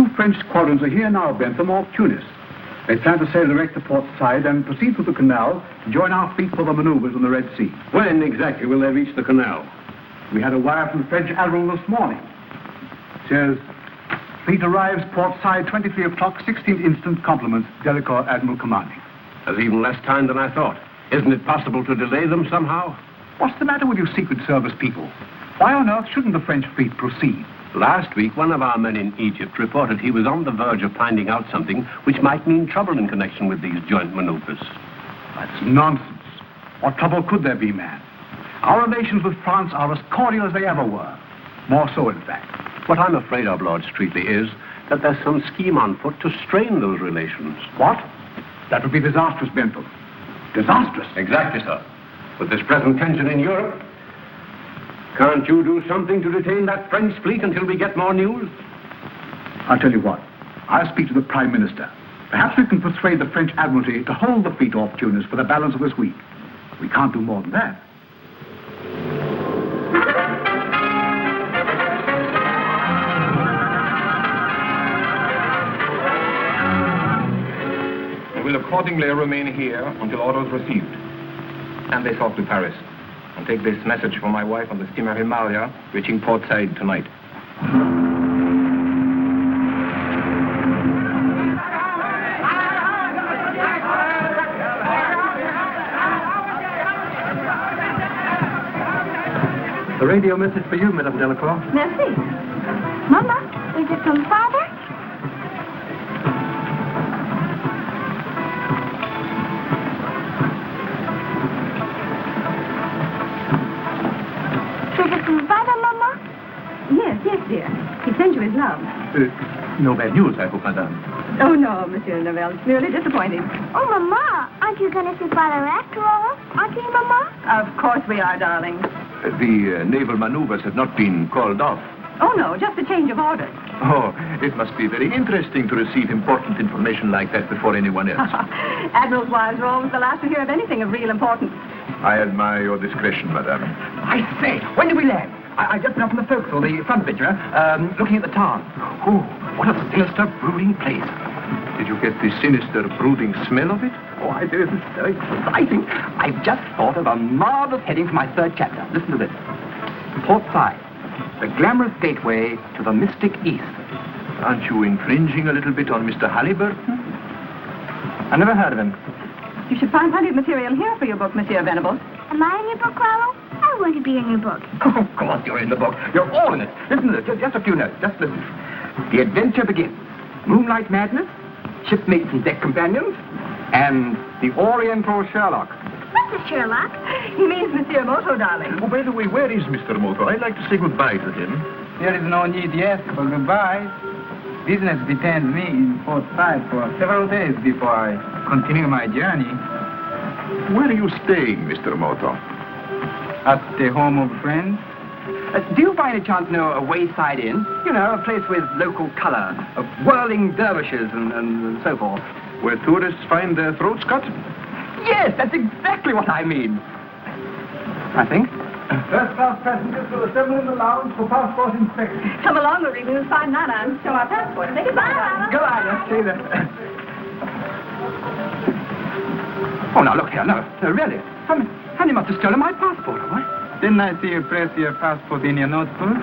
2 French squadrons are here now, Bentham, off Tunis. They plan to sail direct to Port Said and proceed through the canal to join our fleet for the maneuvers in the Red Sea. When exactly will they reach the canal? We had a wire from the French Admiral this morning. It says, fleet arrives Port Said 23 o'clock, 16th instant, compliments, Delacour Admiral Commanding. There's even less time than I thought. Isn't it possible to delay them somehow? What's the matter with you Secret Service people? Why on earth shouldn't the French fleet proceed? Last week, one of our men in Egypt reported he was on the verge of finding out something which might mean trouble in connection with these joint maneuvers. That's nonsense. What trouble could there be, man? Our relations with France are as cordial as they ever were. More so, in fact. What I'm afraid of, Lord Streatley, is that there's some scheme on foot to strain those relations. What? That would be disastrous, Bentham. Disastrous. Exactly, sir. With this present tension in Europe, can't you do something to detain that French fleet until we get more news? I'll tell you what. I'll speak to the Prime Minister. Perhaps we can persuade the French Admiralty to hold the fleet off Tunis for the balance of this week. We can't do more than that. We will accordingly remain here until orders received. And they off to Paris. And take this message for my wife on the steamer Himalaya, reaching Port Said tonight. The radio message for you, Madame Delacour. Merci. Mama, is it from Father? Is it from Father, Mama? Yes, dear. He sent you his love. No bad news, I hope, Madame. Oh, no, Monsieur Novell. It's merely disappointing. Oh, Mama, aren't you going to see Father after all? Aren't you, Mama? Of course we are, darling. The naval maneuvers have not been called off. Oh, no, just a change of orders. Oh, it must be very interesting to receive important information like that before anyone else. Admirals' wives are always the last to hear of anything of real importance. I admire your discretion, madame. I say, when did we land? I just been up in the forecastle, the front picture, looking at the town. Oh, what a sinister, brooding place. Did you get the sinister, brooding smell of it? Oh, I do. This is so exciting. I've just thought of a marvelous heading for my 3rd chapter. Listen to this. Port Said, the glamorous gateway to the mystic East. Aren't you infringing a little bit on Mr. Halliburton? I never heard of him. You should find plenty of material here for your book, Monsieur Venables. Am I in your book, Rollo? I want to be in your book. Oh, of course you're in the book. You're all in it. Listen to this. Just a few notes. Just listen. The adventure begins. Moonlight madness, shipmates and deck companions, and the Oriental Sherlock. Mr. Sherlock? He means Monsieur Moto, darling. Oh, by the way, where is Mr. Moto? I'd like to say goodbye to him. There is no need yet for goodbye. Business detains me in Port Said for several days before I continue my journey. Where are you staying, Mr. Moto? At the home of friends. Do you by any chance know a wayside inn? You know, a place with local color, of whirling dervishes and so forth. Where tourists find their throats cut? Yes, that's exactly what I mean. I think. First-class passengers will assemble in the lounge for passport inspection. Come along, we'll read News 5 Nana and show our passport. Say goodbye, darling. Go on, let's see that. Oh, now, look here. No, really. Honey must have stolen my passport, have I? Didn't I see you press your passport in your notebook?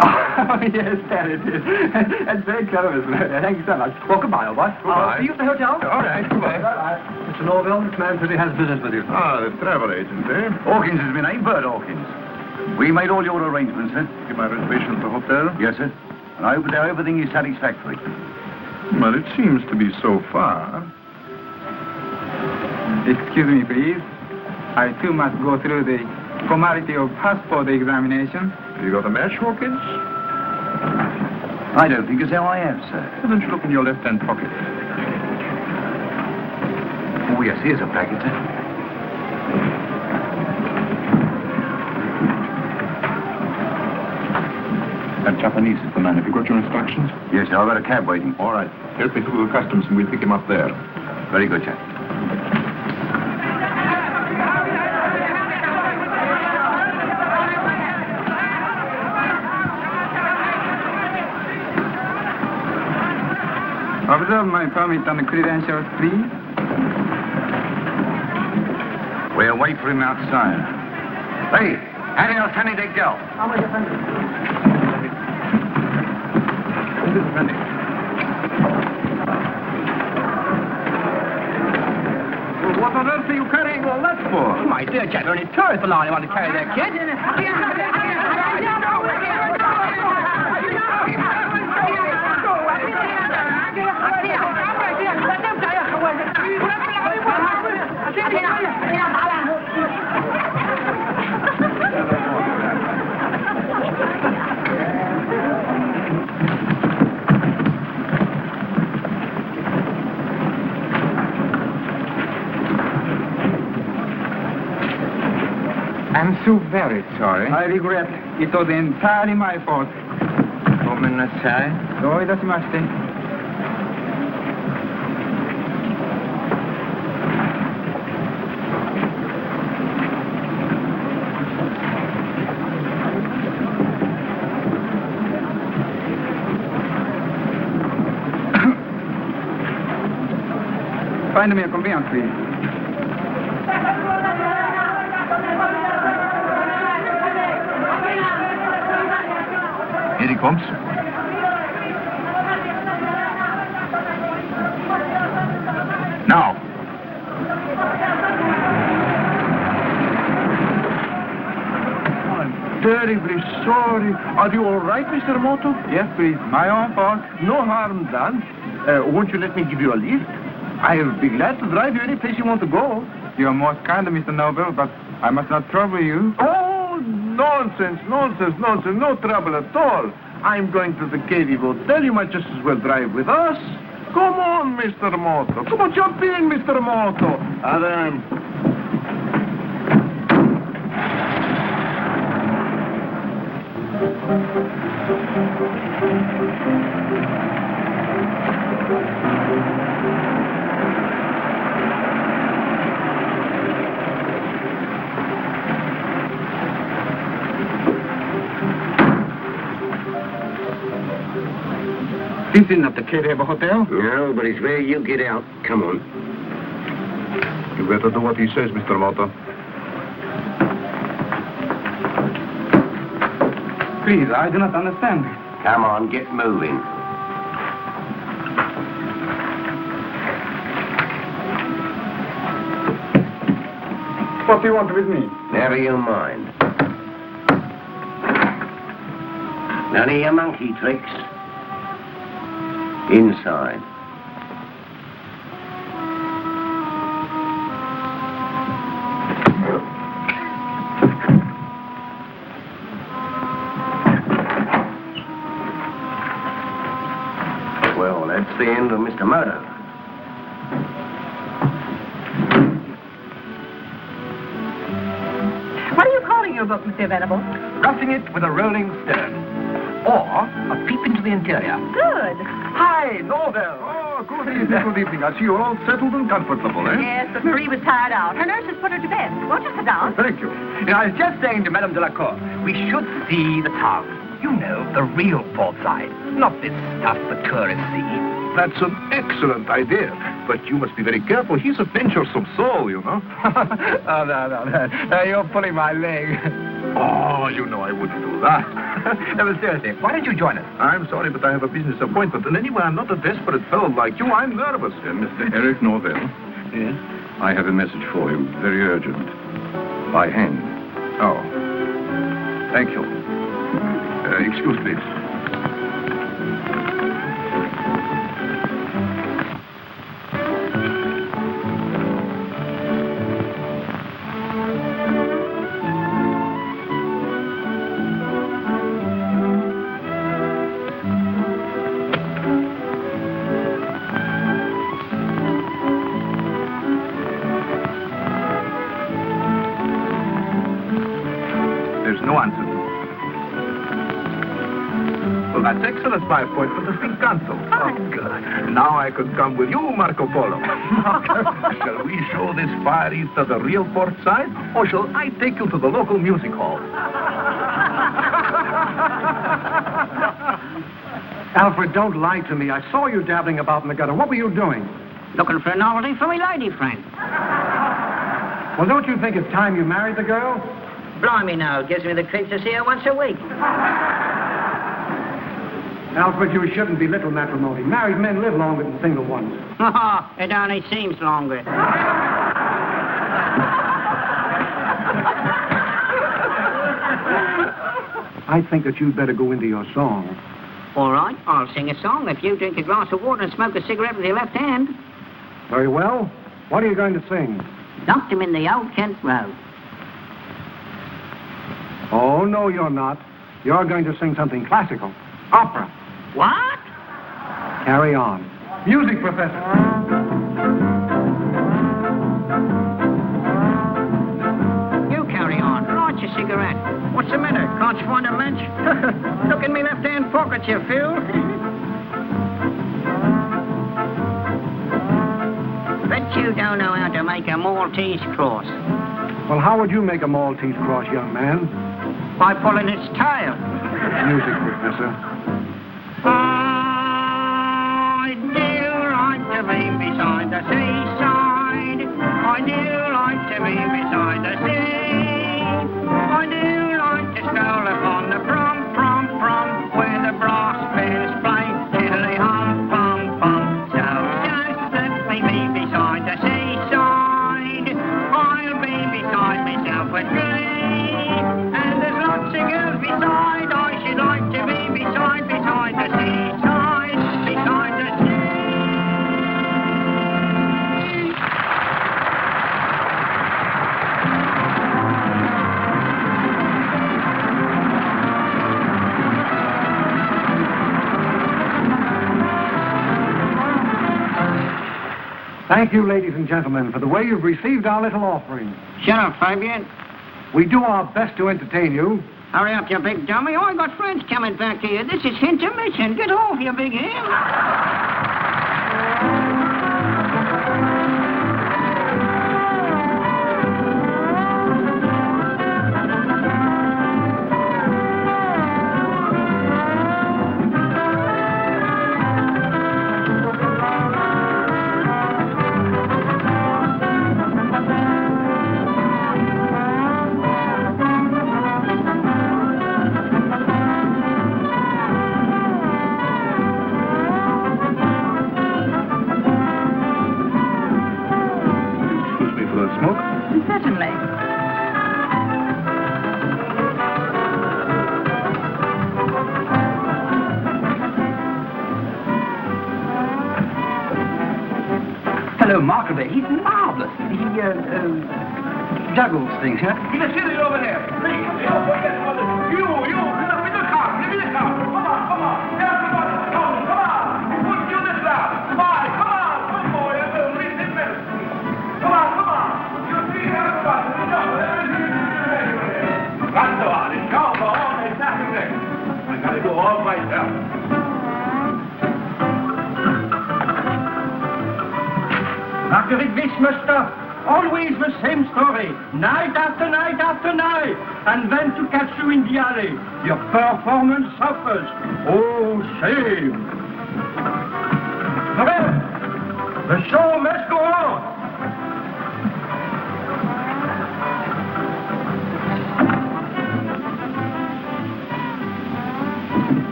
Oh, yes, there it is. That's very clever, isn't it? Thank you so much. Well, goodbye, old boy. Goodbye. See you at the hotel. All right, goodbye. Mr. Norville, this man said he has business with you. Ah, the travel agent, eh? Hawkins has been named, Bird Hawkins. We made all your arrangements, sir. Give my reservation at the hotel? Yes, sir. And I hope that everything is satisfactory. Well, it seems to be so far. Excuse me, please. I too must go through the formality of passport examination. You got a match, Hawkins? I don't think as how I have, sir. Why don't you look in your left-hand pocket? Oh, yes, here's a packet, sir. That Japanese is the man. Have you got your instructions? Yes, sir. I've got a cab waiting. All right. Help me through the customs and we'll pick him up there. Very good, sir. Observe my permit and credentials, please. We'll wait for him outside. Hey, adios, Sonny Dick Joe. What on earth are you carrying all that for? My dear chap, only tourists alone who want to carry their kids. I'm so very sorry. I regret. It was entirely my fault. ごめんなさい。どういたしまして。Find me a conveyance, please. Here he comes. Now. I'm terribly sorry. Are you all right, Mr. Moto? Yes, please. My own fault. No harm done. Won't you let me give you a lift? I'll be glad to drive you any place you want to go. You're most kind, Mr. Noble, but I must not trouble you. Oh, nonsense, nonsense, nonsense. No trouble at all. I'm going to the KV Hotel. You might just as well drive with us. Come on, Mr. Moto. Come on, jump in, Mr. Moto. Adam. This is not the Kereba Hotel. No, but it's where you get out. Come on. You better do what he says, Mr. Moto. Please, I do not understand. Come on, get moving. What do you want with me? Never you mind. None of your monkey tricks. Inside. Well, that's the end of Mr. Moto. What are you calling your book, Monsieur Venable? Roughing It with a Rolling Stone. Or A Peep into the Interior. Good. Hi, Norville. Oh, good evening, good evening. I see you're all settled and comfortable, eh? Yes, but Marie was tired out. Her nurse has put her to bed. Won't you sit down? Thank you. I was just saying to Madame de la Cour, we should see the town. You know, the real port side. Not this stuff the tourists see. That's an excellent idea. But you must be very careful. He's a venturesome soul, you know. Oh, no. You're pulling my leg. Oh, you know I wouldn't do that. No, but seriously, why don't you join us? I'm sorry, but I have a business appointment. And anyway, I'm not a desperate fellow like you. I'm nervous. Mr. Eric Norville. Yes? I have a message for you, very urgent. By hand. Oh. Thank you. Excuse me. There's no answer. Well, that's excellent. My appointment has been cancelled. Oh, good. Now I could come with you, Marco Polo. Shall we show this Far East to the real port side, or shall I take you to the local music hall? Alfred, don't lie to me. I saw you dabbling about in the gutter. What were you doing? Looking for a novelty for my lady friend. Well, don't you think it's time you married the girl? Blimey now, it gives me the creeps to see her once a week. Alfred, you shouldn't belittle matrimony. Married men live longer than single ones. It only seems longer. I think that you'd better go into your song. All right, I'll sing a song if you drink a glass of water and smoke a cigarette with your left hand. Very well. What are you going to sing? Dumped him in the old Kent Road. Oh, no, you're not. You're going to sing something classical. Opera. What? Carry on. Music, Professor. You carry on. Light your cigarette. What's the matter? Can't you find a match? Look in me left-hand pocket, you fool. Bet you don't know how to make a Maltese cross. Well, how would you make a Maltese cross, young man? By pulling its tail. Music, Professor. I do like to be beside the seaside. I do like to be beside the sea. I do like to stroll upon the prom, where the brass bands play tiddly hum, pum, pum. So just let me be beside the seaside. I'll be beside myself with glee. And there's lots of girls beside. I should like to be beside the seaside, beside the sea. Thank you, ladies and gentlemen, for the way you've received our little offering. Shut up, Fabian. We do our best to entertain you. Hurry up, you big dummy. I got friends coming back to you. This is intermission. Get off, you big ham. Certainly. Hello, Markleby. He's marvelous. He juggles things, huh? He's a silly over there. Please. You, get up in the car. Get in the car. Come on. Everybody, come on. Put you this loud. Bye. Come on. Good boy. I will read this medicine. Come on. You see everybody. That's all. It's gone for all. There's nothing there. I gotta go all myself. Marguerite Wissmuster, always the same story, night after night after night, and then to catch you in the alley. Your performance suffers. Oh, shame. Bref, the show must go on.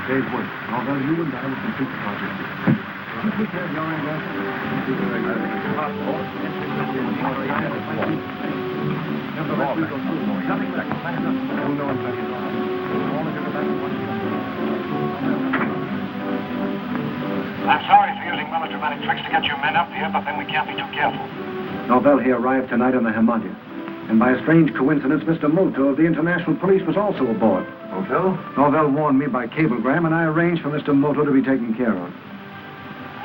Day's work. Although you and I will complete the project. We have your I'm sorry for using melodramatic tricks to get your men up here, but then we can't be too careful. Norvell here arrived tonight on the Himalaya. And by a strange coincidence, Mr. Moto of the International Police was also aboard. Moto? Norvell warned me by cablegram, and I arranged for Mr. Moto to be taken care of.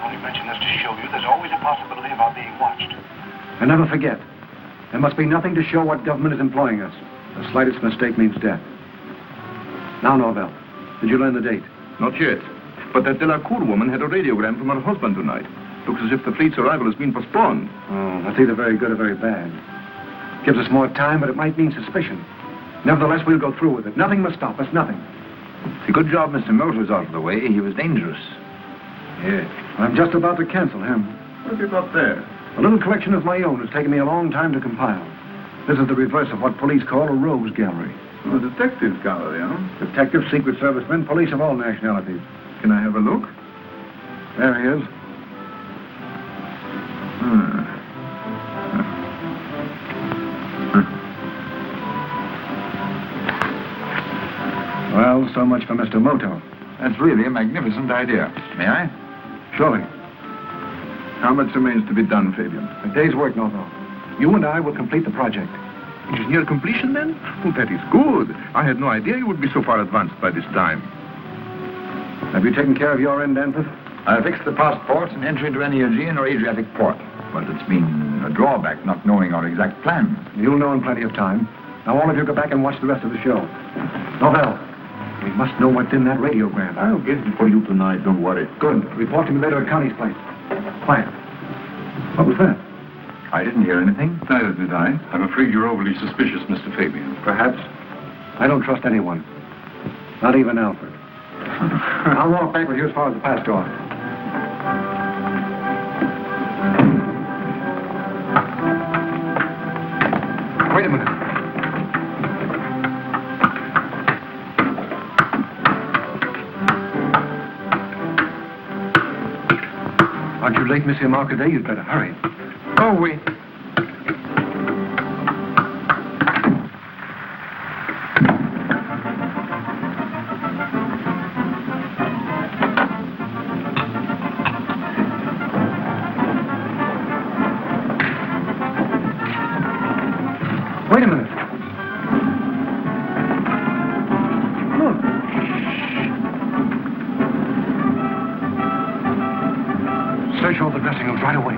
I only mention this to show you there's always a possibility of our being watched. And never forget, there must be nothing to show what government is employing us. The slightest mistake means death. Now, Norvell, did you learn the date? Not yet. But that Delacour woman had a radiogram from her husband tonight. Looks as if the fleet's arrival has been postponed. Oh, that's either very good or very bad. Gives us more time, but it might mean suspicion. Nevertheless, we'll go through with it. Nothing must stop us, nothing. It's a good job Mr. Moto'S out of the way. He was dangerous. Yes. I'm just about to cancel him. What have you got there? A little collection of my own. It's taken me a long time to compile. This is the reverse of what police call a rogues gallery. Oh, a detective's gallery, huh? Detectives, secret servicemen, police of all nationalities. Can I have a look? There he is. Well, so much for Mr. Moto. That's really a magnificent idea. May I? Surely. How much remains to be done, Fabian? A day's work, Noto. You and I will complete the project. It is near completion, then? Oh, that is good. I had no idea you would be so far advanced by this time. Have you taken care of your end, Danforth? I fixed the passports and entry into any Aegean or Adriatic port. But it's been a drawback not knowing our exact plan. You'll know in plenty of time. Now, all of you go back and watch the rest of the show. Novell, we must know what's in that radiogram. I'll get it for you tonight, don't worry. Good. Report to me later at Connie's place. Quiet. What was that? I didn't hear anything. Neither did I. I'm afraid you're overly suspicious, Mr. Fabian. Perhaps. I don't trust anyone. Not even Alfred. I'll walk back with you as far as the pass door. Wait a minute. Aren't you late, Monsieur Marcadet? You'd better hurry. Oh, wait. Wait a minute. Look. Search all the dressing rooms right away.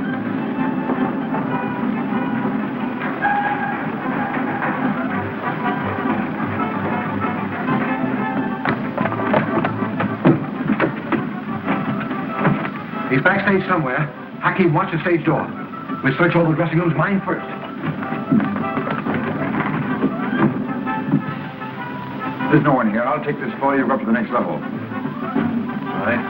He's backstage somewhere. Hakim, watch the stage door. We'll search all the dressing rooms, mine first. There's no one here. I'll take this for you. Go up to the next level. All right.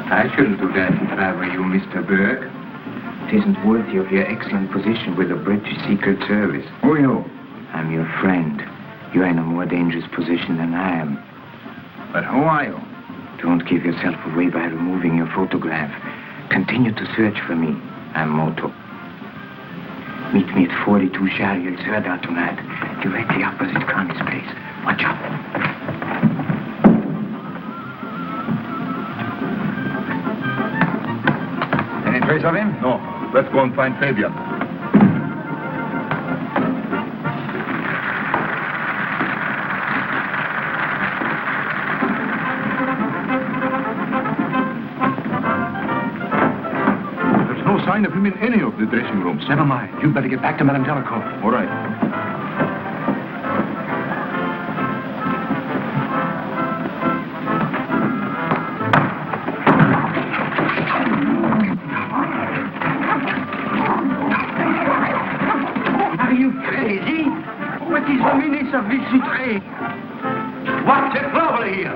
I shouldn't do that if I were you, Mr. Burke. It isn't worthy of your excellent position with the British Secret Service. Who are you? I'm your friend. You're in a more dangerous position than I am. But who are you? Don't give yourself away by removing your photograph. Continue to search for me. I'm Moto. Meet me at 42 Chariot's Herda tonight, directly opposite Connie's place. Watch out. Any trace of him? No. Let's go and find Fabian. Sign of him in any of the dressing rooms. Never mind. You'd better get back to Madame Delacour. All right. Are you crazy? What is the meaning of this betrayal? What's the trouble here?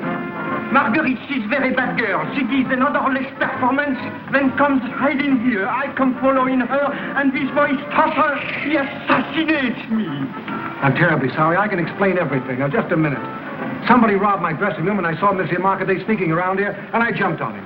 Marguerite, she's very bad girl. She gives another less performance, then comes hiding here. I come following her, and this boy stops her. He assassinates me. I'm terribly sorry. I can explain everything. Now, just a minute. Somebody robbed my dressing room, and I saw Monsieur Marcadet sneaking around here, and I jumped on him.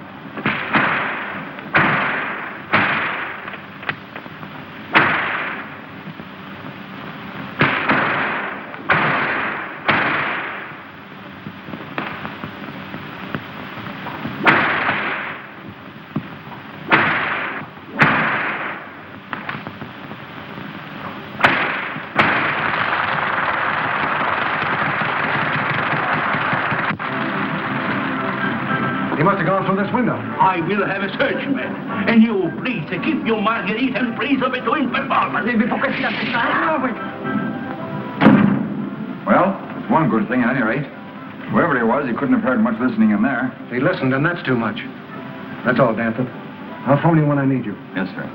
He must have gone through this window. I will have a search, man. And you, please, keep your Marguerite and please between performance. Well, it's one good thing at any rate. Whoever he was, he couldn't have heard much listening in there. He listened, and that's too much. That's all, Danforth. I'll phone you when I need you. Yes, sir.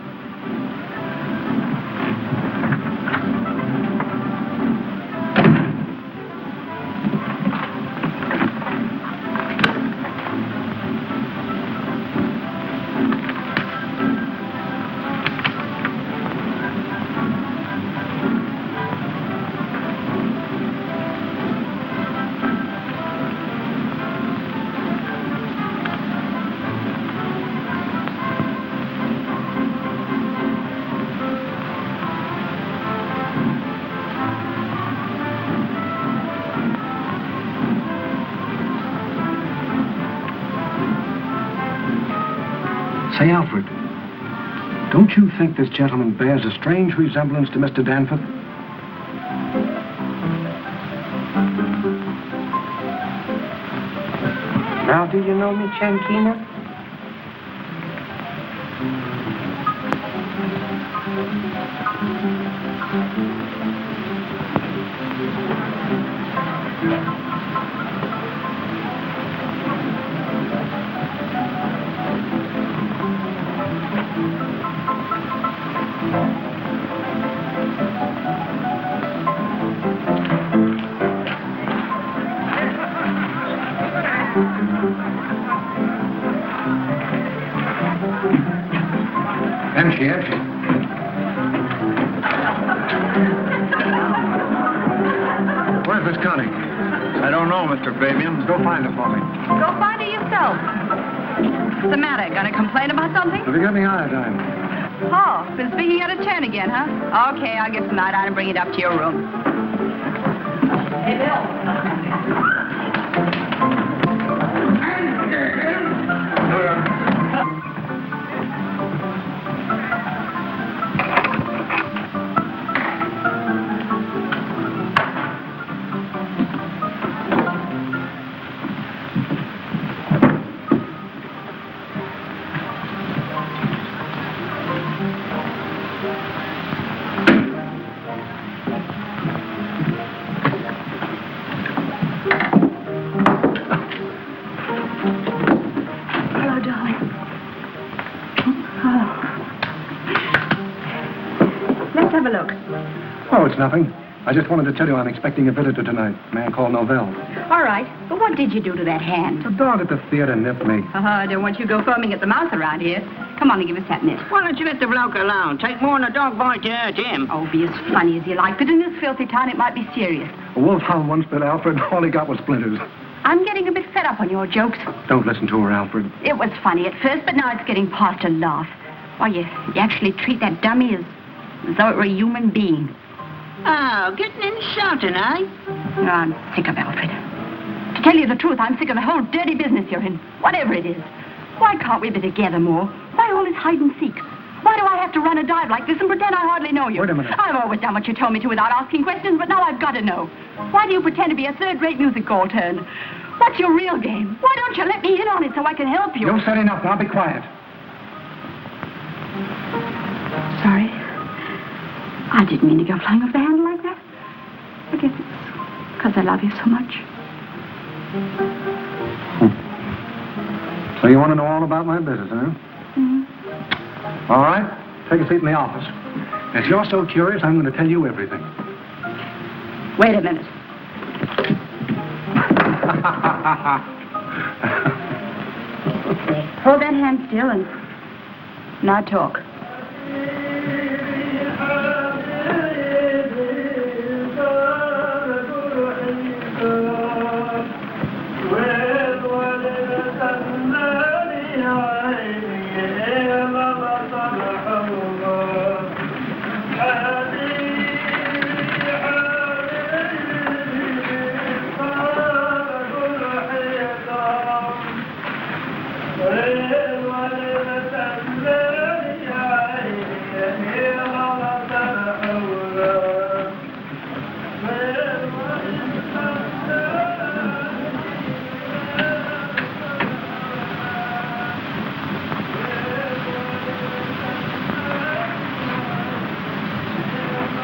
Say, Alfred, don't you think this gentleman bears a strange resemblance to Mr. Danforth? Now do you know me, Chankina? Empty. Where's Miss Connie? I don't know, Mr. Fabian. Go find her for me. Go find her yourself. What's the matter? Gonna complain about something? Have you got any iodine? Oh, been speaking out of turn again, huh? Okay, I'll get some iodine and bring it up to your room. Hey, Bill. Have a look. Oh, it's nothing. I just wanted to tell you I'm expecting a visitor tonight, a man called Novell. All right, but what did you do to that hand? The dog at the theater nipped me. I don't want you to go foaming at the mouth around here. Come on and give us that nip. Why don't you let the bloke alone? Take more than a dog bite to hurt him. Oh, be as funny as you like, but in this filthy town it might be serious. A wolfhound once bit Alfred, all he got was splinters. I'm getting a bit fed up on your jokes. Don't listen to her, Alfred. It was funny at first, but now it's getting past a laugh. Why, you actually treat that dummy as though it were a human being. Oh, getting insulting, eh? No, I'm sick of Alfred. To tell you the truth, I'm sick of the whole dirty business you're in, whatever it is. Why can't we be together more? Why all this hide and seek? Why do I have to run a dive like this and pretend I hardly know you? Wait a minute. I've always done what you told me to without asking questions, but now I've got to know. Why do you pretend to be a third-rate music hall turn? What's your real game? Why don't you let me in on it so I can help you? You've said enough. Now be quiet. Sorry. I didn't mean to go flying off the handle like that. I guess it's because I love you so much. So you want to know all about my business, huh? Mm-hmm. All right. Take a seat in the office. If you're so curious, I'm going to tell you everything. Wait a minute. Hold that hand still and now talk.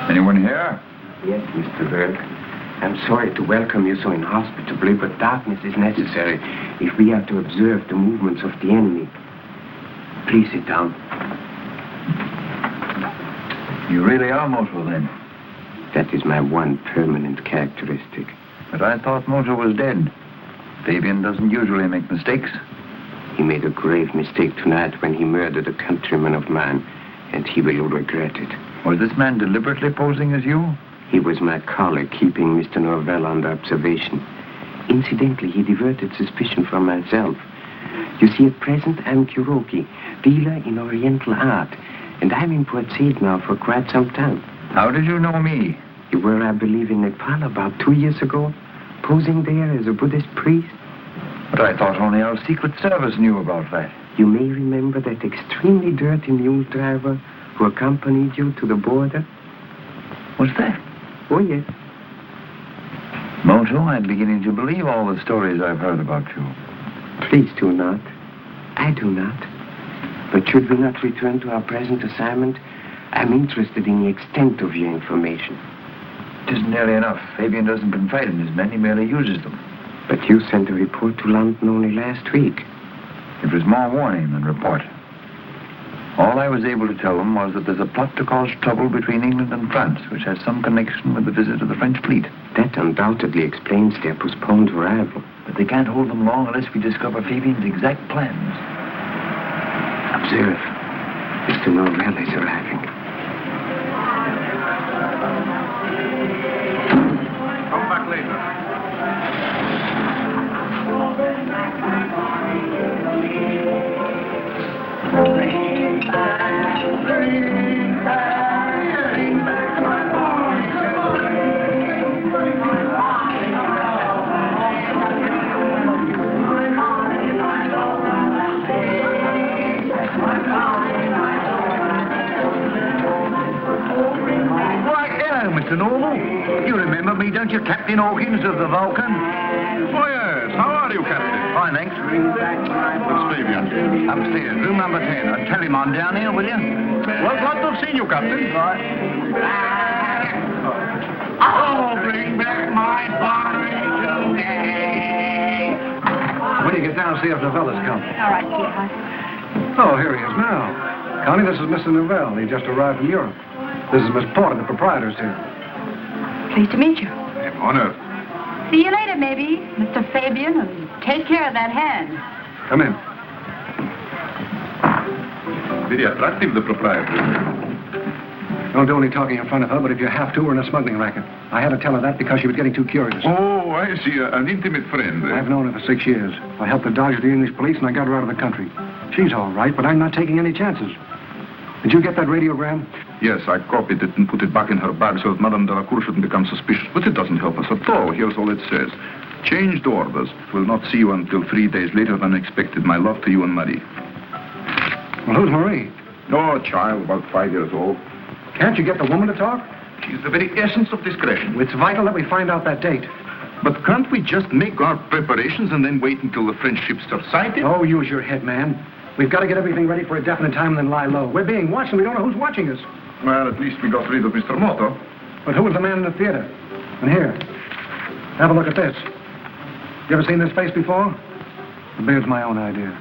Anyone here? Yes, Mr. Berg. I'm sorry to welcome you so inhospitably, but darkness is necessary if we are to observe the movements of the enemy. Please sit down. You really are Moto, then? That is my one permanent characteristic. But I thought Moto was dead. Fabian doesn't usually make mistakes. He made a grave mistake tonight when he murdered a countryman of mine, and he will regret it. Was this man deliberately posing as you? He was my colleague, keeping Mr. Norvell under observation. Incidentally, he diverted suspicion from myself. You see, at present, I'm Kuroki, dealer in Oriental art, and I'm in Port Said now for quite some time. How did you know me? You were, I believe, in Nepal about 2 years ago, posing there as a Buddhist priest. But I thought only our Secret Service knew about that. You may remember that extremely dirty mule driver who accompanied you to the border? Was that? Oh, yes. Moto, I'm beginning to believe all the stories I've heard about you. Please do not. I do not. But should we not return to our present assignment, I'm interested in the extent of your information. It isn't nearly enough. Fabian doesn't confide in his men, he merely uses them. But you sent a report to London only last week. It was more warning than report. All I was able to tell them was that there's a plot to cause trouble between England and France, which has some connection with the visit of the French fleet. That undoubtedly explains their postponed arrival. But they can't hold them long unless we discover Fabian's exact plans. Observe. Mr. Norvell is arriving. Come back later. Mr. Norval. You remember me, don't you, Captain Hawkins of the Vulcan? Oh, yes. How are you, Captain? Fine, thanks. What's Fabian? Upstairs, room number 10. Tell him I'm down here, will you? Well, glad to have seen you, Captain. Right. Oh, bring back my body today. When you get down, see if the fella's come. All right, sweetheart. Oh, here he is now. Connie, this is Mr. Novell. He just arrived from Europe. This is Miss Porter, the proprietor's here. Pleased to meet you. I'm honored. See you later, maybe, Mr. Fabian, and take care of that hand. Come in. Very attractive, the proprietor. Don't do any talking in front of her, but if you have to, we're in a smuggling racket. I had to tell her that because she was getting too curious. Oh, I see. An intimate friend. I've known her for 6 years. I helped her dodge the English police, and I got her out of the country. She's all right, but I'm not taking any chances. Did you get that radiogram? Yes, I copied it and put it back in her bag so that Madame Delacour shouldn't become suspicious. But it doesn't help us at all. Here's all it says. Changed orders. Will not see you until 3 days later than expected. My love to you and Marie. Well, who's Marie? Oh, a child, about 5 years old. Can't you get the woman to talk? She's the very essence of discretion. It's vital that we find out that date. But can't we just make our preparations and then wait until the French ships are sighted? Oh, use your head, man. We've got to get everything ready for a definite time and then lie low. We're being watched and we don't know who's watching us. Well, at least we got rid of Mr. Moto. But who was the man in the theater? And here, have a look at this. You ever seen this face before? The beard's my own idea.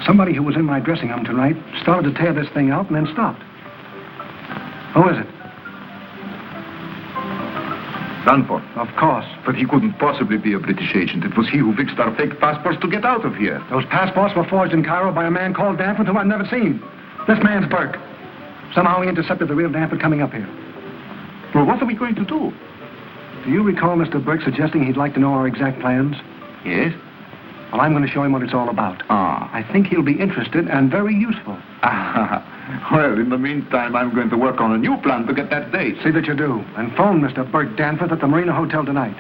Somebody who was in my dressing room tonight started to tear this thing out and then stopped. Who is it? Danforth. Of course. But he couldn't possibly be a British agent. It was he who fixed our fake passports to get out of here. Those passports were forged in Cairo by a man called Danforth who I've never seen. This man's Burke. Somehow he intercepted the real Danforth coming up here. Well, what are we going to do? Do you recall Mr. Burke suggesting he'd like to know our exact plans? Yes? Well, I'm going to show him what it's all about. Ah. I think he'll be interested and very useful. Well, in the meantime, I'm going to work on a new plan to get that date. See that you do. And phone Mr. Burke Danforth at the Marina Hotel tonight.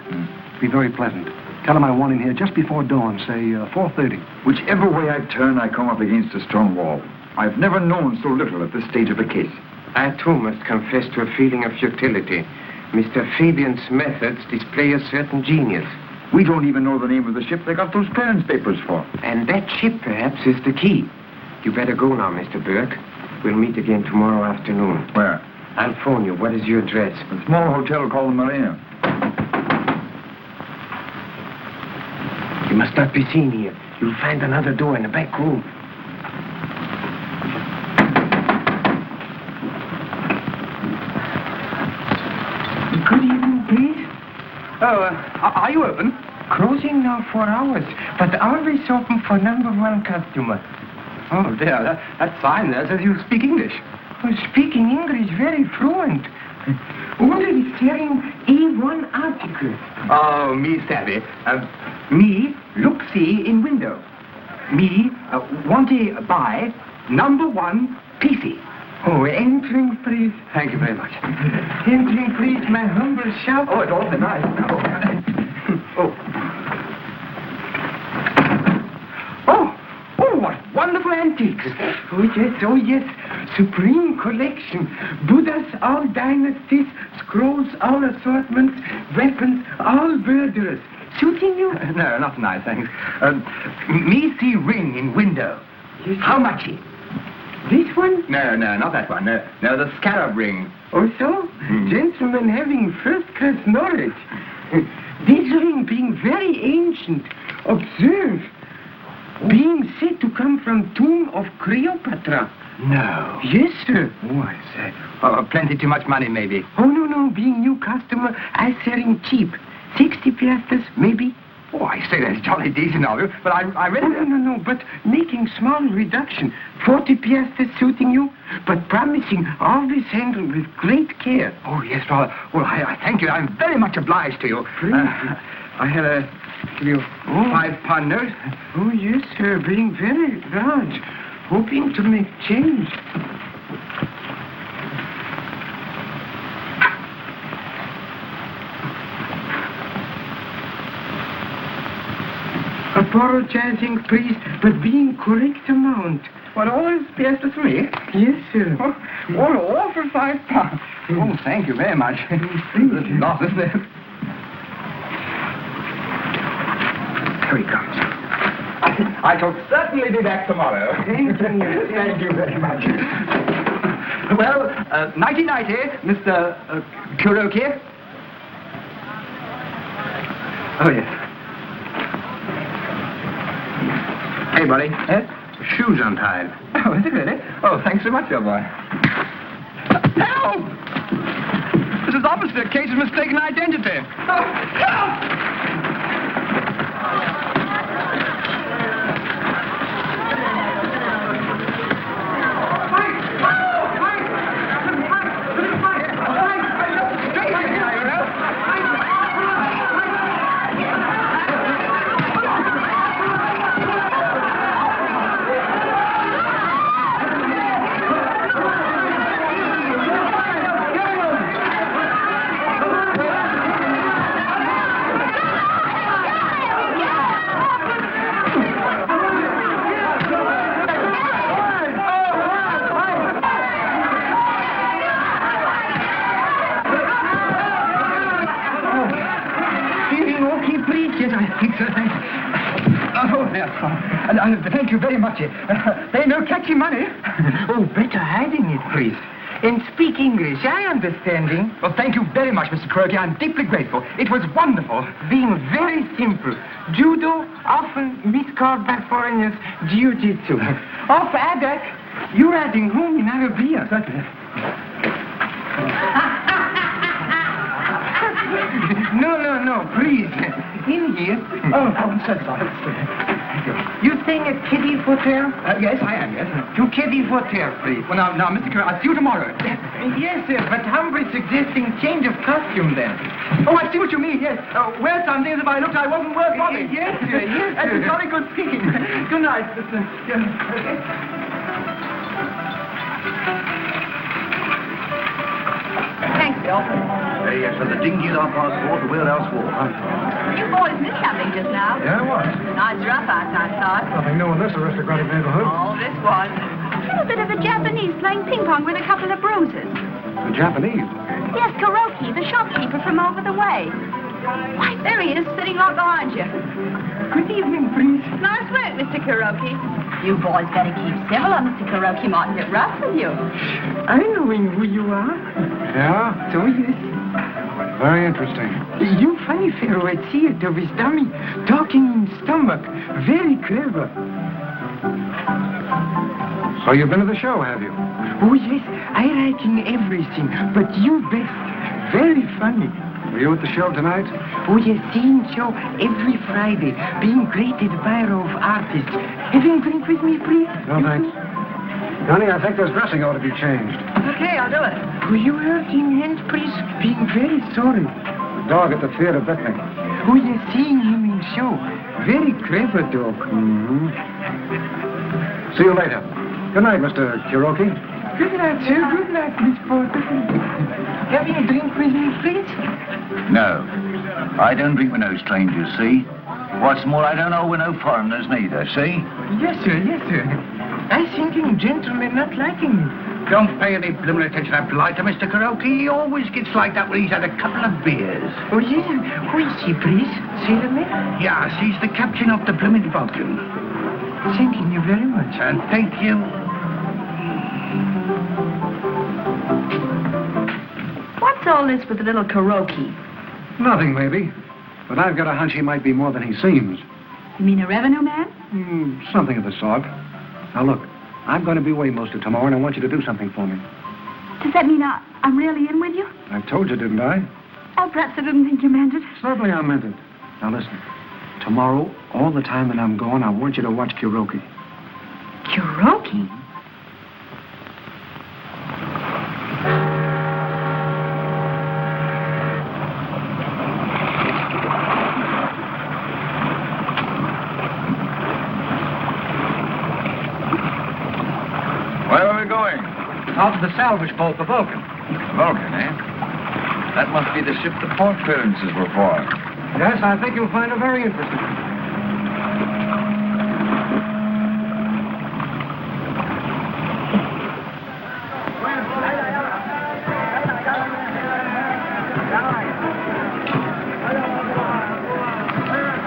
Be very pleasant. Tell him I want him here just before dawn, say 4:30. Whichever way I turn, I come up against a stone wall. I've never known so little at this stage of the case. I, too, must confess to a feeling of futility. Mr. Fabian's methods display a certain genius. We don't even know the name of the ship they got those clearance papers for. And that ship, perhaps, is the key. You better go now, Mr. Burke. We'll meet again tomorrow afternoon. Where? I'll phone you. What is your address? A small hotel called the Marina. must not be seen here. You'll find another door in the back room. Good evening, please. Oh, are you open? Closing now for hours, but always open for #1 customer. Oh, dear, that's fine. That you speak English. Speaking English very fluent. Only selling A1 articles. Oh, me savvy. Me look see in window. Me want to buy #1 PC. Oh, entering, please. Thank you very much. Entering, please, my humble shop. Oh, it's awfully nice. Oh. Oh, what wonderful antiques. Oh, yes. Supreme collection. Buddhas, all dynasties, scrolls, all assortments, weapons, all murderers. Suiting you? No, not tonight, thanks. Me see ring in window. Yes, How much it? this one? No, not that one. No, the scarab ring. Oh, so? Gentlemen having first-class knowledge. This ring being very ancient. Observe. Being said to come from tomb of Cleopatra. No. Yes, sir. Oh, I say. Oh, plenty too much money, maybe. Oh, no. Being new customer, I selling cheap. 60 piastres, maybe. Oh, I say that's jolly decent of you, but I really... Oh, no, but making small reduction. 40 piastres suiting you, but promising always handled with great care. Oh, yes, rather. Well, I thank you. I'm very much obliged to you. I had a... give you £5 note. Oh, yes, sir, being very large. Hoping to make change. Apologizing, please, but being correct amount. What, all those piastres for me? Yes, sir. All for £5. Oh, thank you very much. It's a lot, isn't it? Here he comes. I shall certainly be back tomorrow. Thank you. Thank you very much. Well, nighty-nighty, Mr. Kuroki. Oh, yes. Hey, buddy. Shoes untied. Oh, is it really? Oh, thanks so much, old boy. Help! This is obviously a case of mistaken identity. Oh, help! Thank you very much. They no catchy money. Oh, better hiding it, please. And speak English, I understanding. Well, thank you very much, Mr. Kuroki. I'm deeply grateful. It was wonderful. Being very simple. Judo, often miscalled by foreigners, jiu-jitsu. Of Adak, you're riding home in Arabia. No, please. In here. Oh, I'm so sorry. You staying at Kitty's Hotel? Yes, I am, yes. To Kitty's Hotel, please. Well, now, Mr. Kuroki, I'll see you tomorrow. Yes, sir, but humbly suggesting change of costume then. Oh, I see what you mean, yes. Wear something as if I looked I wasn't worth robbing. Yes, sir, yes, That's sir. a jolly good scheme. Good night, Mr. Thanks, Bill. Yes, and the dinghy's our passport, where else for? You boys missed something just now. Yeah, what? Nice rough house, I thought. Nothing new in this aristocratic neighborhood. Oh, this was. A bit of a Japanese playing ping pong with a couple of bruises. The Japanese. Yes, Kuroki, the shopkeeper from over the way. Why, there he is, sitting right behind you. Good evening, please. Nice work, Mr. Kuroki. You boys better keep civil, or Mr. Kuroki mightn't get rough with you. I knowing who you are. Yeah? So, yes. Very interesting. You funny fellow at theater with dummy, talking in stomach. Very clever. So you've been to the show, have you? Oh, yes, I like in everything, but you best. Very funny. Were you at the show tonight? Oh, yes, seeing show every Friday, being great admirer of artists. Having a drink with me, please? No, thanks. Honey, I think this dressing ought to be changed. Okay, I'll do it. Oh, you hurting hand, please? Being very sorry. The dog at the theater bit me. Oh, yes, seeing him in show. Very clever dog. Mm-hmm. See you later. Good night, Mr. Kuroki. Good night, sir. Good night, Miss Porter. Having a drink with me, please? No. I don't drink with no strangers, see? What's more, I don't know with no foreigners neither, see? Yes, sir. Yes, sir. I thinking gentlemen not liking me. Don't pay any blooming attention to blighter, Mr. Kuroki. He always gets like that when he's had a couple of beers. Oh, yes. Who is he, please? Say the name? Yes, he's the captain of the blooming Vulcan. Thanking you very much. And thank you. What's all this with the little Kuroki? Nothing, maybe. But I've got a hunch he might be more than he seems. You mean a revenue man? Something of the sort. Now, look, I'm going to be away most of tomorrow, and I want you to do something for me. Does that mean I'm really in with you? I told you, didn't I? Oh, perhaps I didn't think you meant it. Certainly I meant it. Now, listen. Tomorrow, all the time that I'm gone, I want you to watch Kuroki. Kuroki? Where are we going? Out to the salvage boat, the Vulcan. Vulcan, eh? That must be the ship the port clearances were for. Yes, I think you'll find it very interesting.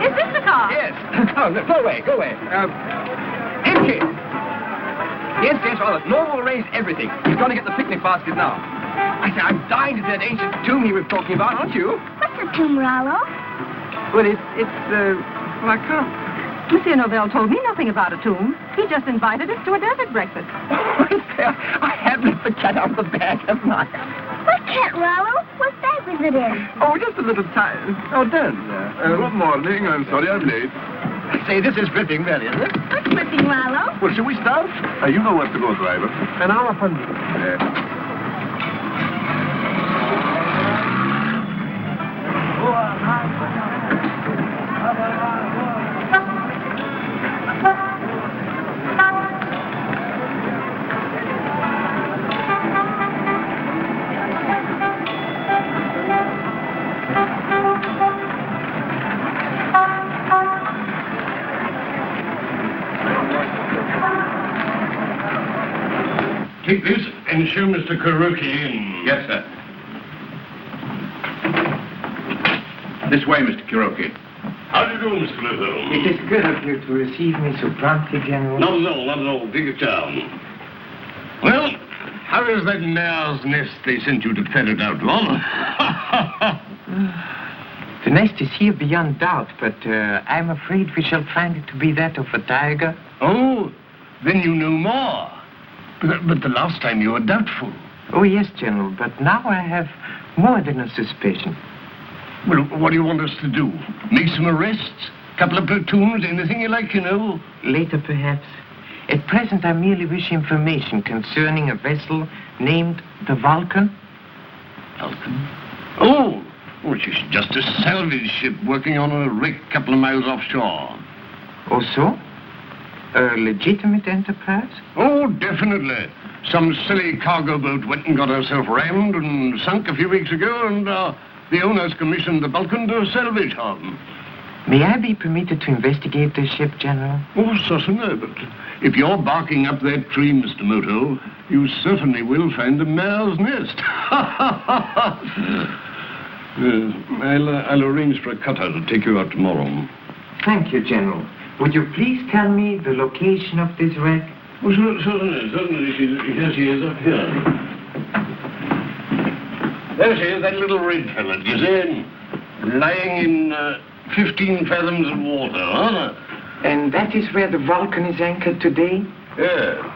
Is this the car? Yes. Oh, no, go away, go away. Empty. Yes, well, Norm will arrange everything. He's going to get the picnic basket now. I say, I'm dying to see that ancient tomb he was talking about, aren't you? What's a tomb, Rollo? Well, well, I can't. Monsieur Novell told me nothing about a tomb. He just invited us to a desert breakfast. I have let the cat out of the bag, haven't I? What cat, Rollo? What bag was it in? Oh, just a little time. Oh, Dan. Good morning. I'm sorry I'm late. Say, this is ripping, really, isn't it? What's ripping, Rollo? Well, shall we start? You know where to go, driver. An elephant. Take this and show Mr. Kuroki in. Yes, sir. This way, Mr. Kuroki. How do you do, Mr. Luther? It is good of you to receive me so promptly, General. Not at all, not at all. Take your time. Well, how is that mare's nest they sent you to ferret out, Lon? The nest is here beyond doubt, but I'm afraid we shall find it to be that of a tiger. Oh, then you know more. But the last time you were doubtful. Oh, yes, General, but now I have more than a suspicion. Well, what do you want us to do? Make some arrests? Couple of platoons? Anything you like, you know? Later, perhaps. At present, I merely wish information concerning a vessel named the Vulcan. Vulcan? Oh, which is just a salvage ship working on a wreck a couple of miles offshore. Oh, so? A legitimate enterprise? Oh, definitely. Some silly cargo boat went and got herself rammed and sunk a few weeks ago, and the owners commissioned the Vulcan to salvage her. May I be permitted to investigate the ship, General? Oh, certainly, but if you're barking up that tree, Mr. Moto, you certainly will find a mare's nest. I'll arrange for a cutter to take you out tomorrow. Thank you, General. Would you please tell me the location of this wreck? Oh, certainly. Here she is, up here. There she is, that little red fella, do you see? Lying in 15 fathoms of water, huh? And that is where the Vulcan is anchored today? Yeah.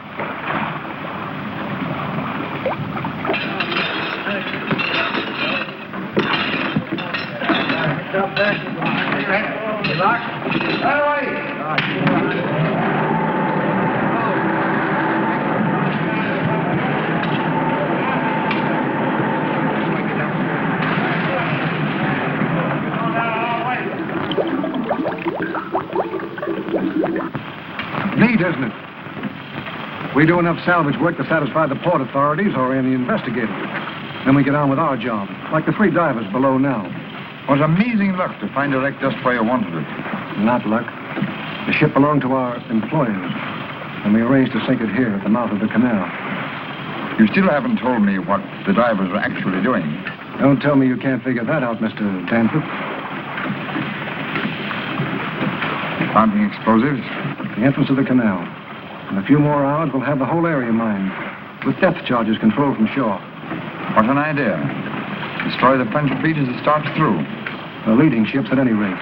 Neat, isn't it? We do enough salvage work to satisfy the port authorities or any investigators. Then we get on with our job, like the 3 divers below now. It was amazing luck to find a wreck just where you wanted it. Not luck. The ship belonged to our employers, and we arranged to sink it here at the mouth of the canal. You still haven't told me what the divers were actually doing. Don't tell me you can't figure that out, Mr. Danforth. Planting explosives? The entrance of the canal. In a few more hours, we'll have the whole area mined, with depth charges controlled from shore. What an idea. Destroy the French fleet as it starts through. The leading ships, at any rate.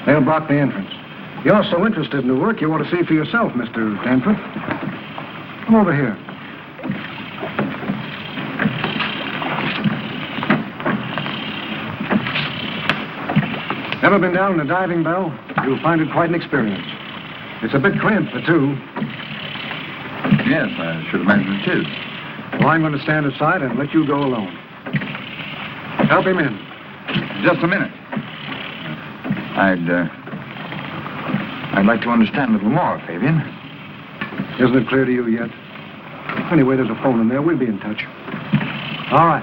They'll block the entrance. You're so interested in the work, you ought to see for yourself, Mr. Danforth. Come over here. Ever been down in a diving bell? You'll find it quite an experience. It's a bit cramped for 2. Yes, I should imagine it is. Well, I'm going to stand aside and let you go alone. Help him in. Just a minute. I'd like to understand a little more, Fabian. Isn't it clear to you yet? Anyway, there's a phone in there. We'll be in touch. All right.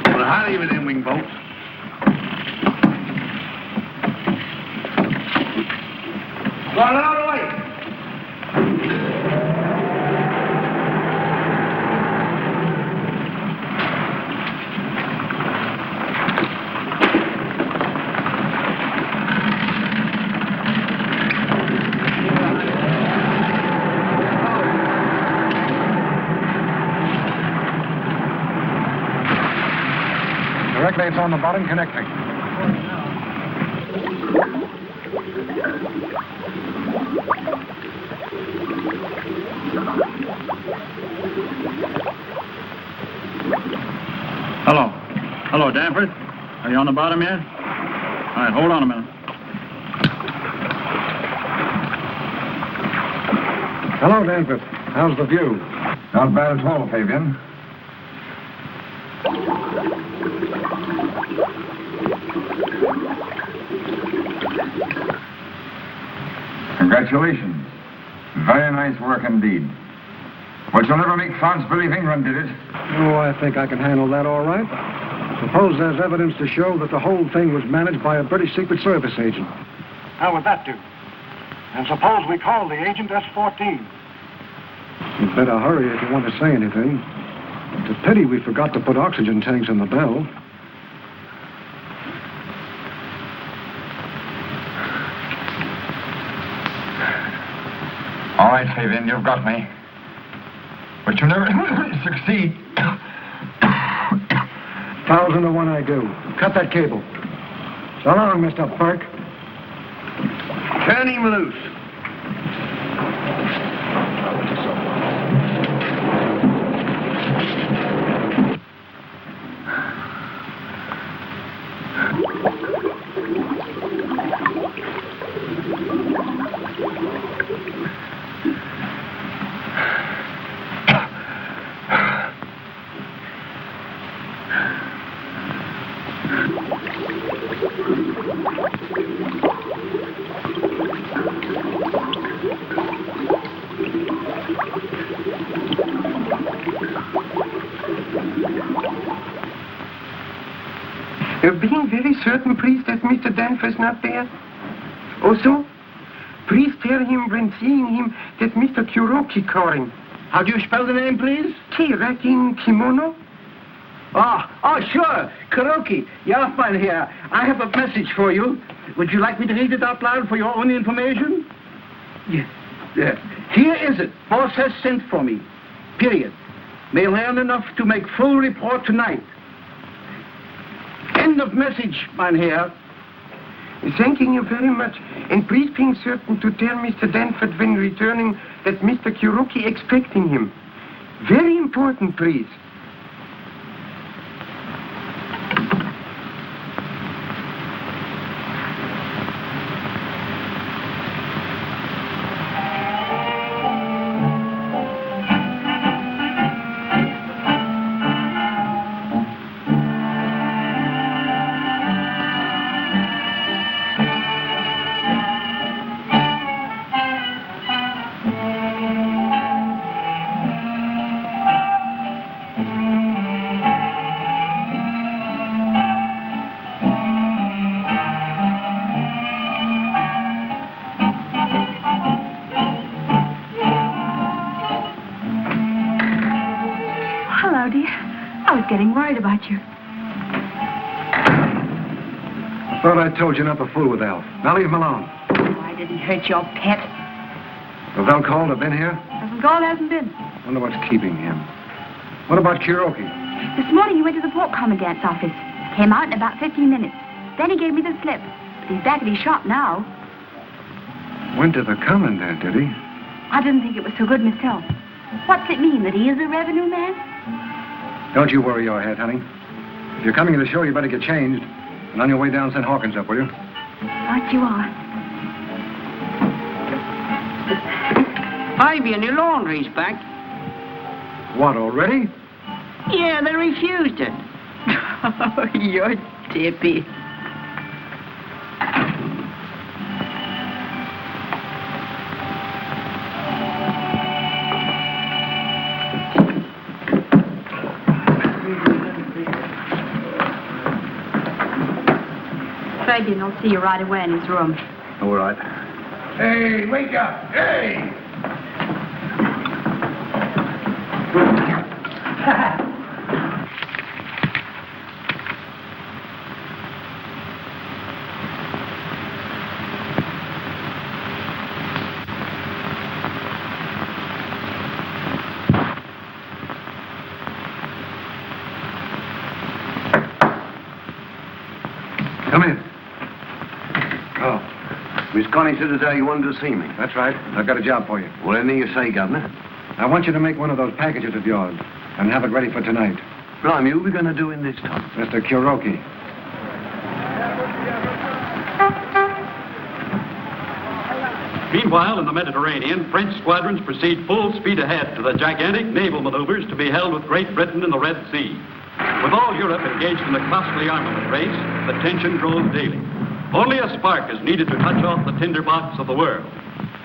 Well, howdy with them wing boats. Well, out of the way. Direct lane's on the bottom, connecting. Hello. Hello, Danforth. Are you on the bottom yet? All right, hold on a minute. Hello, Danforth. How's the view? Not bad at all, Fabian. Congratulations. Very nice work indeed. But you'll never make France believe England did it. Oh, I think I can handle that all right. Suppose there's evidence to show that the whole thing was managed by a British Secret Service agent. How would that do? And suppose we call the agent S-14. You'd better hurry if you want to say anything. It's a pity we forgot to put oxygen tanks in the bell. All right, Fabian, you've got me. But you never succeed. 1,000 to 1 I do. Cut that cable. So long, Mr. Burke. Turn him loose. Being very certain, please, that Mr. Danforth's not there. Also, please tell him when seeing him that Mr. Kuroki calling. How do you spell the name, please? K, right in kimono. Oh, sure. Kuroki, yeah, fine here. I have a message for you. Would you like me to read it out loud for your own information? Yes. Here is it. Boss has sent for me. Period. May learn enough to make full report tonight. End of message, Mynheer. Thanking you very much. And please being certain to tell Mr. Danford when returning that Mr. Kuroki expecting him. Very important, please. Hello, dear. I was getting worried about you. Thought I told you not to fool with Alf. Now leave him alone. Oh, I didn't hurt your pet. Have called have been here? Gold hasn't been. Wonder what's keeping him. What about Kuroki? This morning he went to the port commandant's office. Came out in about 15 minutes. Then he gave me the slip. But he's back at his shop now. Went to the commandant, did he? I didn't think it was so good myself. What's it mean, that he is a revenue man? Don't you worry your head, honey. If you're coming to the show, you better get changed. And on your way down, send Hawkins up, will you? Right you are. Fabian, your laundry's back. What, already? Yeah, they refused it. Oh, you're dippy. Fabian will see you right away in his room. All right. Hey, wake up! Hey! Come in. Oh. Miss Connie said as how you wanted to see me. That's right. I've got a job for you. Well, anything you say, Governor. I want you to make one of those packages of yours and have it ready for tonight. Blimey, who are we going to do in this time? Mr. Kuroki. Meanwhile, in the Mediterranean, French squadrons proceed full speed ahead to the gigantic naval maneuvers to be held with Great Britain in the Red Sea. With all Europe engaged in the costly armament race, the tension grows daily. Only a spark is needed to touch off the tinderbox of the world.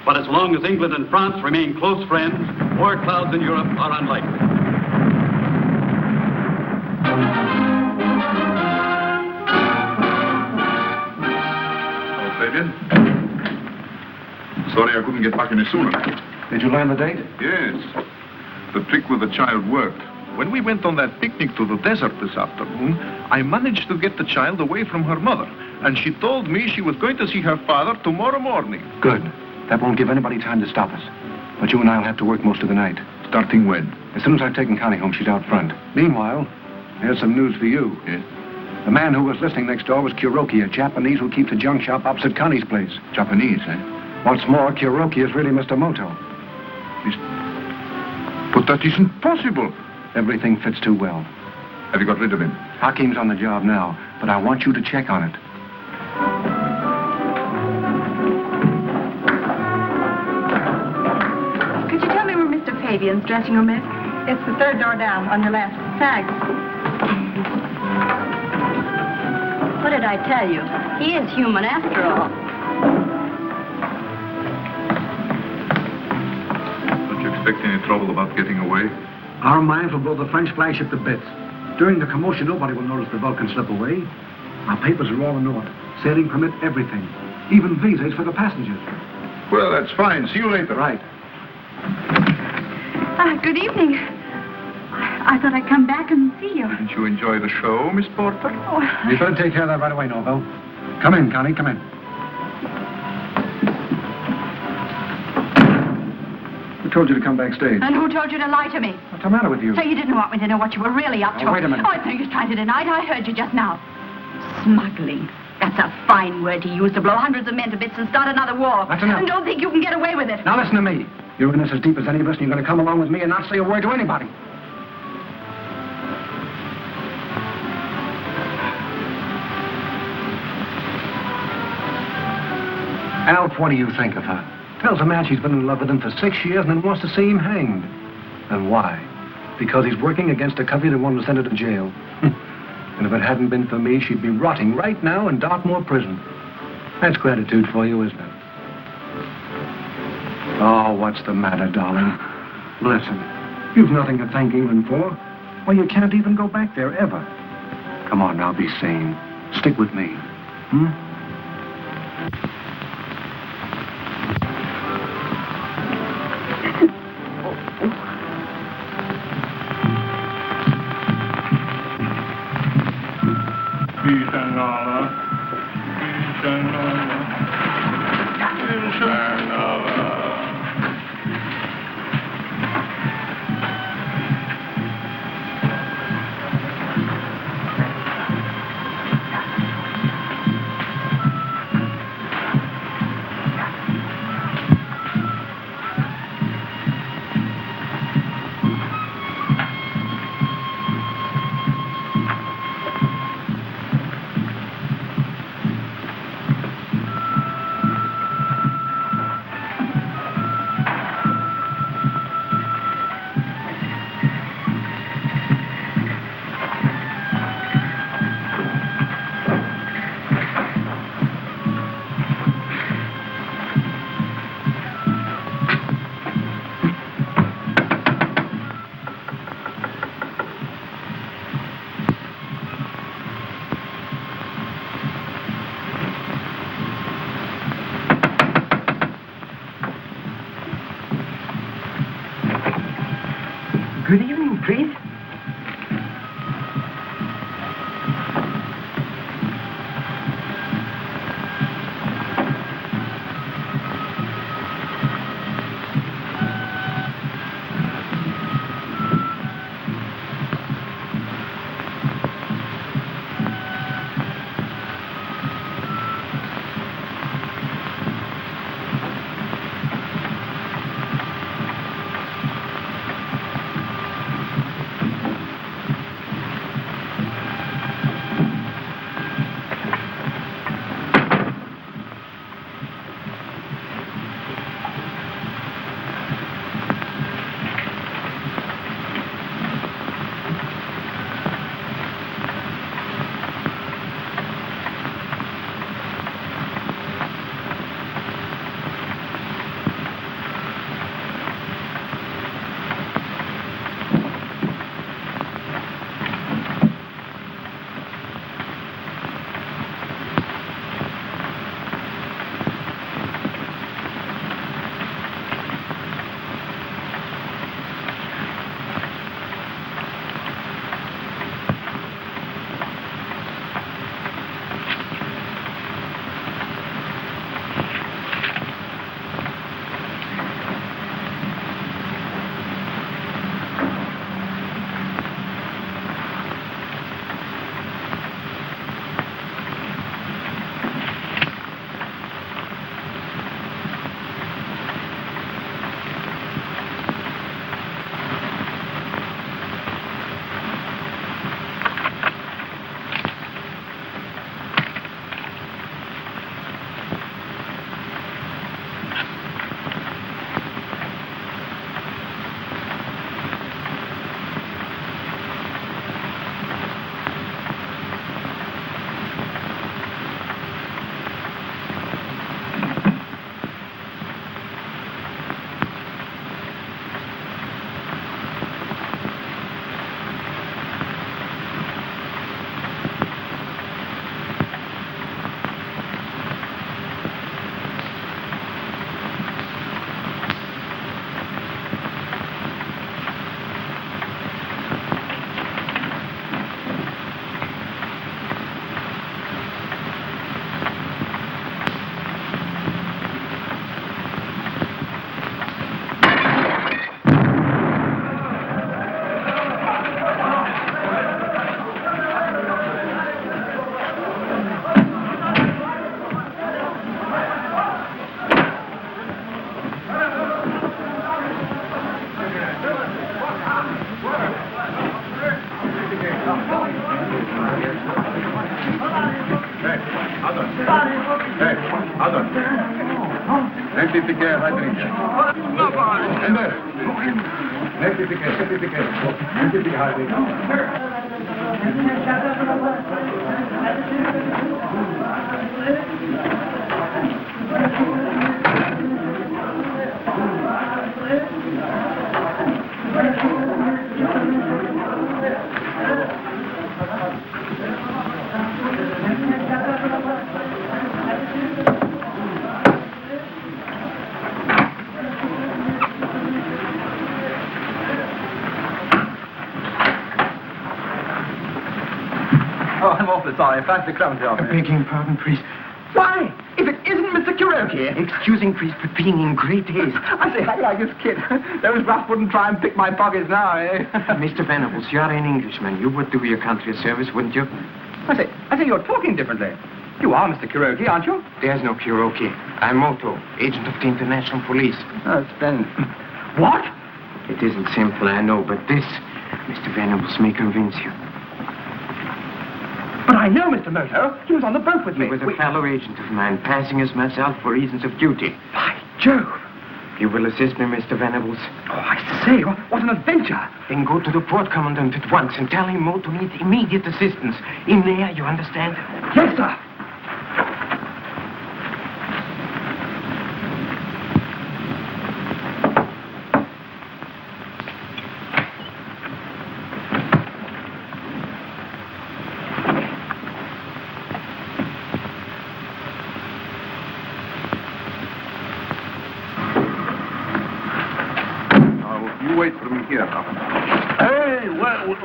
But as long as England and France remain close friends, war clouds in Europe are unlikely. Oh, Fabian. Sorry I couldn't get back any sooner. Did you learn the date? Yes. The trick with the child worked. When we went on that picnic to the desert this afternoon, I managed to get the child away from her mother. And she told me she was going to see her father tomorrow morning. Good. That won't give anybody time to stop us. But you and I'll have to work most of the night. Starting when? As soon as I've taken Connie home, she's out front. Meanwhile, here's some news for you. Yes? The man who was listening next door was Kuroki, a Japanese who keeps a junk shop opposite Connie's place. Japanese, eh? What's more, Kuroki is really Mr. Moto. But that isn't possible. Everything fits too well. Have you got rid of him? Hakim's on the job now, but I want you to check on it. Could you tell me where Mr. Fabian's dressing room is? It's the third door down, on your left. Thanks. What did I tell you? He is human after all. Don't you expect any trouble about getting away? Our mines will blow the French flagship to bits. During the commotion, nobody will notice the Vulcan slip away. Our papers are all in order. Sailing permit, everything. Even visas for the passengers. Well, that's fine. See you later. Right. Good evening. I thought I'd come back and see you. Didn't you enjoy the show, Miss Porter? Oh, You better take care of that right away, Norville. Come in, Connie, come in. Who told you to come backstage? and who told you to lie to me? What's the matter with you? So you didn't want me to know what you were really up to? Oh, wait a minute. Oh, it's no use trying to deny it. I heard you just now. Smuggling. That's a fine word to use to blow hundreds of men to bits and start another war. That's enough. And don't think you can get away with it. Now listen to me. You're in this as deep as any of us, and you're going to come along with me and not say a word to anybody. Alf, what do you think of her? Tells a man she's been in love with him for 6 years and then wants to see him hanged. And why? Because he's working against a company that wanted to send her to jail. And if it hadn't been for me, she'd be rotting right now in Dartmoor prison. That's gratitude for you, isn't it? Oh, what's the matter, darling? Listen, you've nothing to thank England for. Well, you can't even go back there, ever. Come on now, be sane. Stick with me. Other. Rectifique, rectifique. Ende. Rectifique, rectifique. Rectifique, Oh, I'm awfully sorry. Frankly clumsy of me. Begging pardon, priest. Why? If it isn't Mr. Kuroki. Excusing, priest, but being in great haste. I say, how do you like this kid? Those rough wouldn't try and pick my pockets now, eh? Mr. Venables, you're an Englishman. You would do your country a service, wouldn't you? I say, you're talking differently. You are Mr. Kuroki, aren't you? There's no Kuroki. I'm Moto, agent of the International Police. Oh, splendid. What? It isn't simple, I know, but this, Mr. Venables, may convince you. But I know Mr. Moto. He was on the boat with me. He was a fellow agent of mine, passing as myself for reasons of duty. By Jove! You will assist me, Mr. Venables? Oh, I say, what an adventure! Then go to the port commandant at once and tell him Moto needs immediate assistance. In there, you understand? Yes, sir. Wait for me here. Hey, well...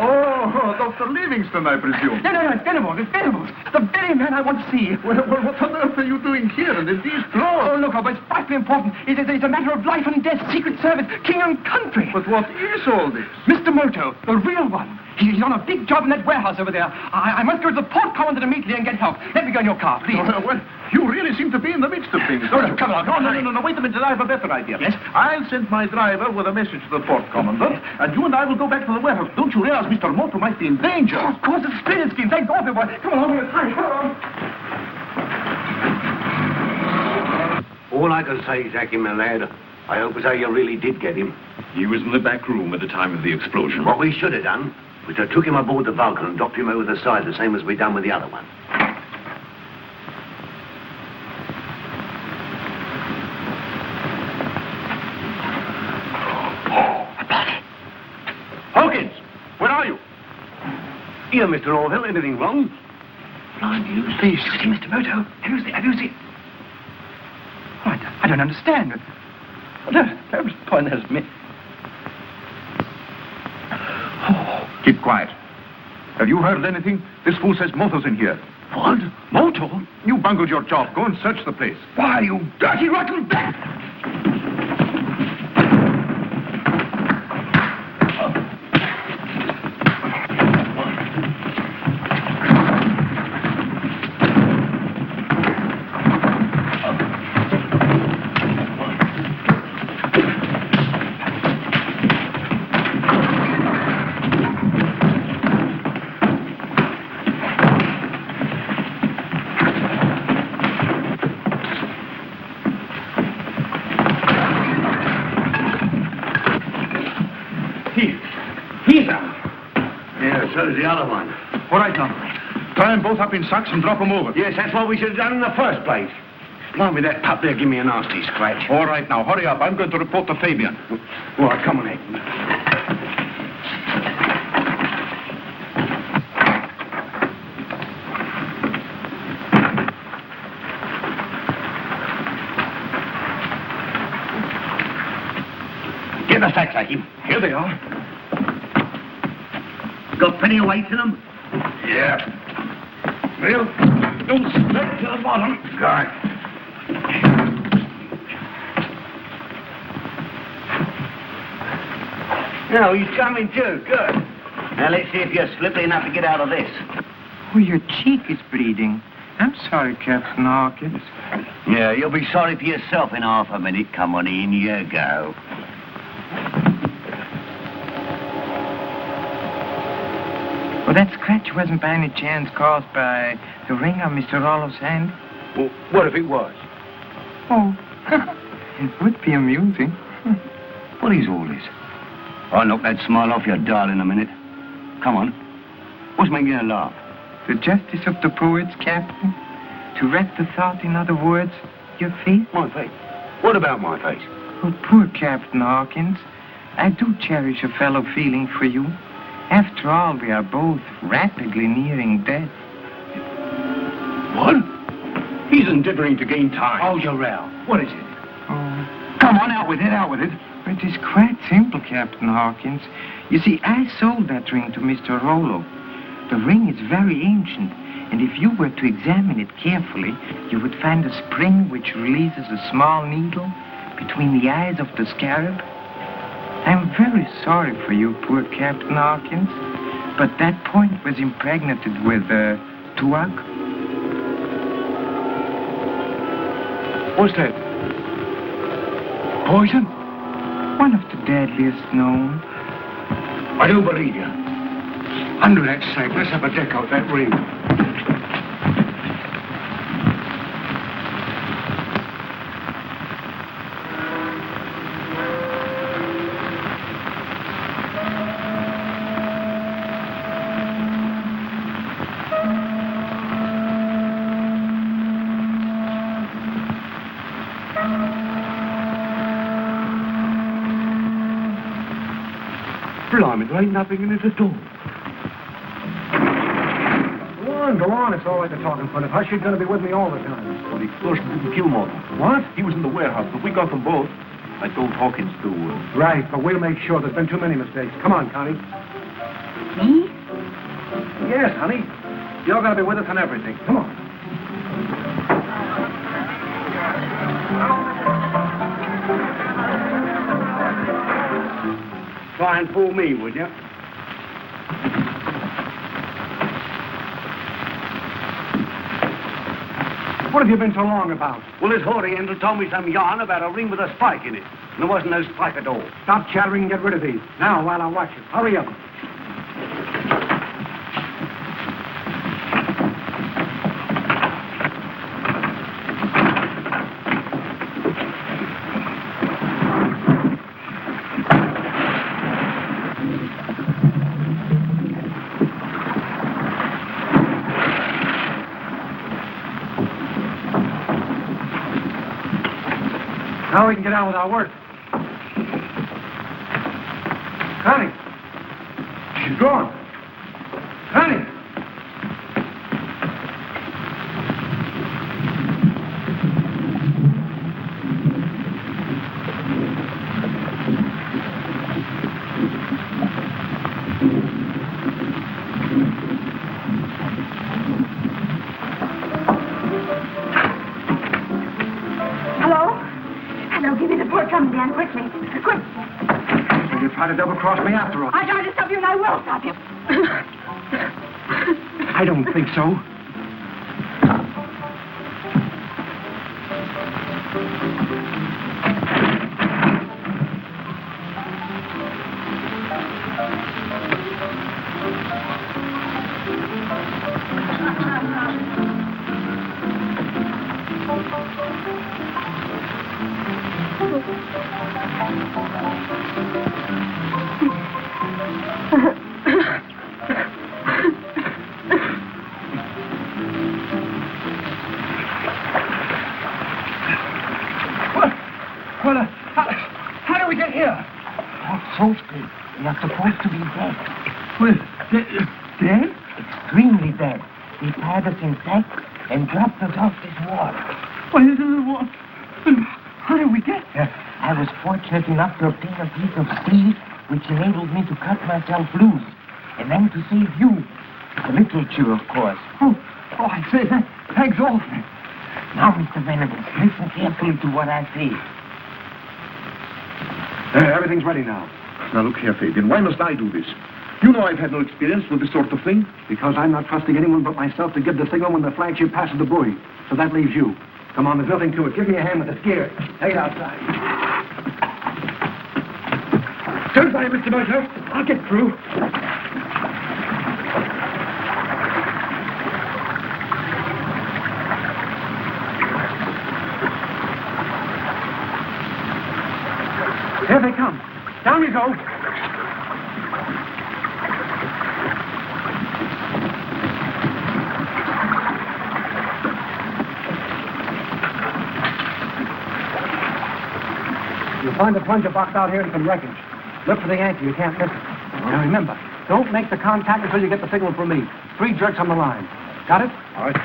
Oh, Dr. Livingston, I presume. No, it's Venables. It's Venables. The very man I want to see. Well, what on earth are you doing here and in these clothes? Oh, look, but it's vitally important. It's a matter of life and death, secret service, king and country. But what is all this? Mr. Moto, the real one. He's on a big job in that warehouse over there. I must go to the port commandant immediately and get help. Let me go in your car, please. Well, you really seem to be in the midst of things. No, come on. No, wait a minute. I have a better idea. Yes? I'll send my driver with a message to the port commandant, and you and I will go back to the warehouse. Don't you realize Mr. Moto might be in danger? Oh, of course, it's a splendid scheme. Thank God, boy. Come along, we're tired. Come on. All I can say, Jackie, my lad, I hope as how you really did get him. He was in the back room at the time of the explosion. What we should have done was to took him aboard the Vulcan and dropped him over the side, the same as we done with the other one. Hawkins, where are you? Here, Mr. Orville, anything wrong? Blind you, please. You see, Mr. Moto? Have you seen? Oh, I don't understand. Don't point at me. Keep quiet. Have you heard anything? This fool says Moto's in here. What? Moto? You bungled your job. Go and search the place. Why, you dirty, rotten bat! So is the other one. All right, now. Tie them both up in sacks and drop them over. Yes, that's what we should have done in the first place. Blimey, that pup there give me a nasty scratch. All right, now, hurry up. I'm going to report to Fabian. All right, come on, Ed. Get the sacks, Jackie. Here they are. Got plenty of weight in them? Yeah. Well, don't slip to the bottom. Right. No, he's coming too. Good. Now, let's see if you're slippery enough to get out of this. Oh, your cheek is bleeding. I'm sorry, Captain Hawkins. Yeah, you'll be sorry for yourself in half a minute. Come on in, you go. Well, that scratch wasn't by any chance caused by the ring on Mr. Rollo's hand? Well, what if it was? Oh, it would be amusing. What is all this? I'll knock that smile off your doll in a minute. Come on. What's making you laugh? The justice of the poets, Captain. To wrap the thought, in other words, your face. My face? What about my face? Oh, poor Captain Hawkins. I do cherish a fellow feeling for you. After all, we are both rapidly nearing death. What? He's endeavoring to gain time. Hold your row. What is it? Oh. Come on, out with it, out with it. It is quite simple, Captain Hawkins. You see, I sold that ring to Mr. Rollo. The ring is very ancient, and if you were to examine it carefully, you would find a spring which releases a small needle between the eyes of the scarab. I'm very sorry for you, poor Captain Hawkins, but that point was impregnated with, tuak. What's that? Poison? One of the deadliest known. I don't believe you. Under that sack, let's have a deck out that ring. Blimey, there ain't nothing in it at all. Go on. It's all right to talk in front of her. She's going to be with me all the time. Well, the explosion didn't kill Moto. What? He was in the warehouse, but we got them both. I told Hawkins to... Right, but we'll make sure there's been too many mistakes. Come on, Connie. Me? Yes, honey. You're going to be with us on everything. Come on. Try and fool me, would you? What have you been so long about? Well, this Oriental told me some yarn about a ring with a spike in it. And there wasn't no spike at all. Stop chattering and get rid of these. Now, while I watch it. Hurry up. Now we can get on with our work. Connie! She's gone. Connie! Come, Dan, quickly. Quick. Will you try to double-cross me after all? I tried to stop you, and I will stop you. I don't think so. How do we get here? Softly. You're supposed to be dead. Well, dead? Extremely dead. He tied us in sacks and dropped us off this wall. How did we get there? I was fortunate enough to obtain a piece of steel which enabled me to cut myself loose. And then to save you. The literature, of course. Oh, I say, thanks awfully. Now, Mr. Venables, listen carefully to what I say. Everything's ready now. Now, look here, Fabian. Why must I do this? You know I've had no experience with this sort of thing. Because I'm not trusting anyone but myself to give the signal when the flagship passes the buoy. So that leaves you. Come on, there's nothing to it. Give me a hand with the gear. Take it outside. Stand by, Mr. Moto. I'll get through. Here they come. Down we go. You'll find a plunger box out here and some wreckage. Look for the Yankee. You can't miss it. Now remember, don't make the contact until you get the signal from me. 3 jerks on the line. Got it? All right.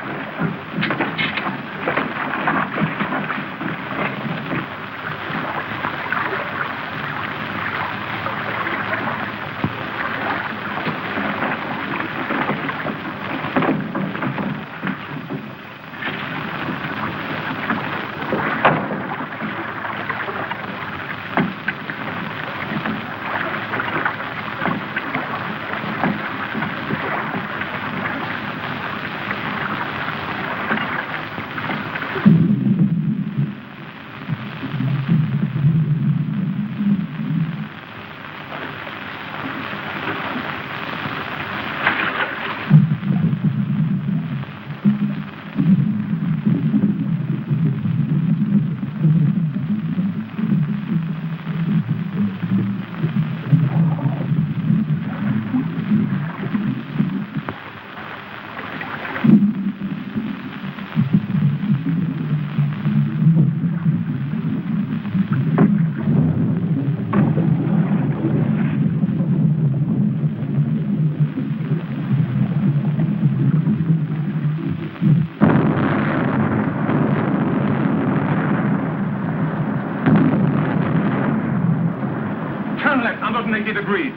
Turn left, 180 degrees.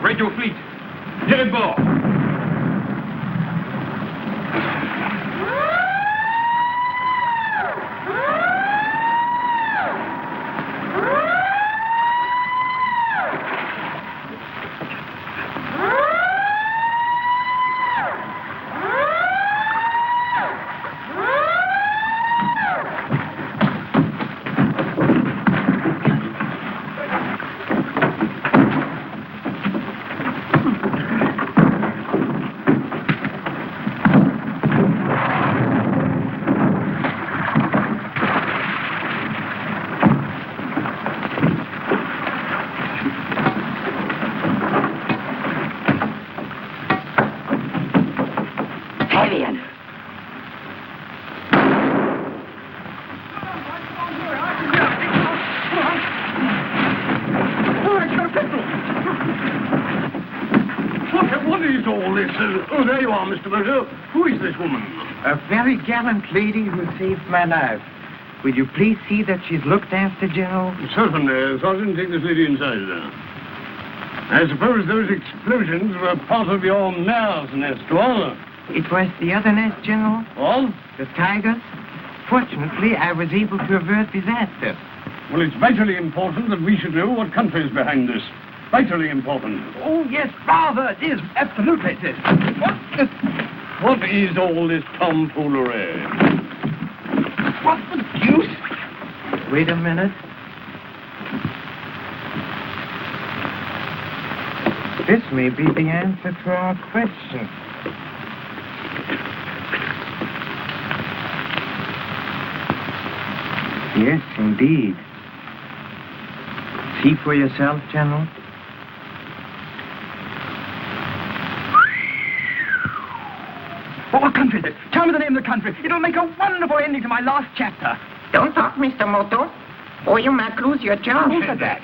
Radio fleet. Get ball. Oh, there you are, Mr. Moto. Who is this woman? A very gallant lady who saved my life. Will you please see that she's looked after, General? Certainly. Sergeant, take this lady inside there. I suppose those explosions were part of your mare's nest, was it? Was the other nest, General. What? The tigers. Fortunately, I was able to avert disaster. Well, it's vitally important that we should know what country is behind this. Vitally important. Oh, yes, father, it is. Absolutely it is. What is all this tomfoolery? What the deuce? Wait a minute. This may be the answer to our question. Yes, indeed. See for yourself, General. What country is it? Tell me the name of the country. It'll make a wonderful ending to my last chapter. Don't talk, Mr. Moto, or you might lose your job. Who said that?